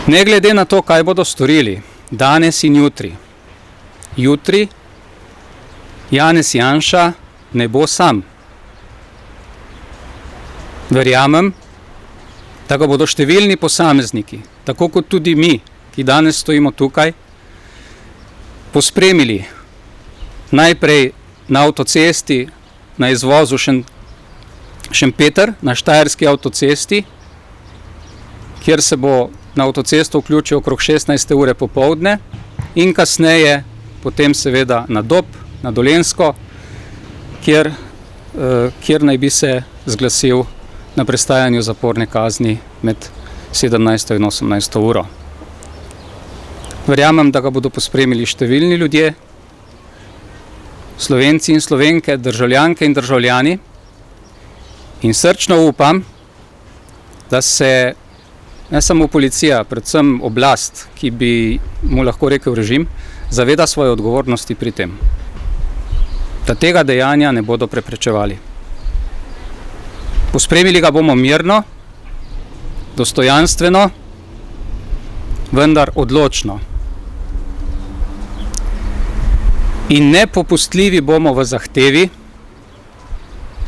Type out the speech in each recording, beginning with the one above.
Ne glede na to, kaj bodo storili danes in jutri. Jutri Janez Janša ne bo sam. Verjamem, da ga bodo številni posamezniki, tako kot tudi mi, ki danes stojimo tukaj, pospremili najprej na avtocesti, na izvozu Šempeter, na Štajerski avtocesti, kjer se bo na avtocesto vključil okrog 16. ure popoldne in kasneje potem seveda na Dob, na Dolenjsko, kjer naj bi se zglasil na prestajanju zaporne kazni med 17. in 18. uro. Verjamem, da ga bodo pospremili številni ljudje, Slovenci in Slovenke, državljanke in državljani, in srčno upam, da se ne samo policija, predvsem oblast, ki bi mu lahko rekel režim, zaveda svoje odgovornosti pri tem, da tega dejanja ne bodo preprečevali. Pospremili ga bomo mirno, dostojanstveno, vendar odločno. In nepopustljivi bomo v zahtevi,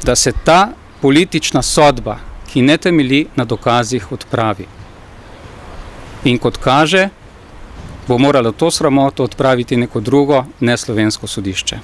da se ta politična sodba, ki ne temelji na dokazih, odpravi. In kot kaže, bo moralo to sramoto odpraviti neko drugo, ne slovensko sodišče.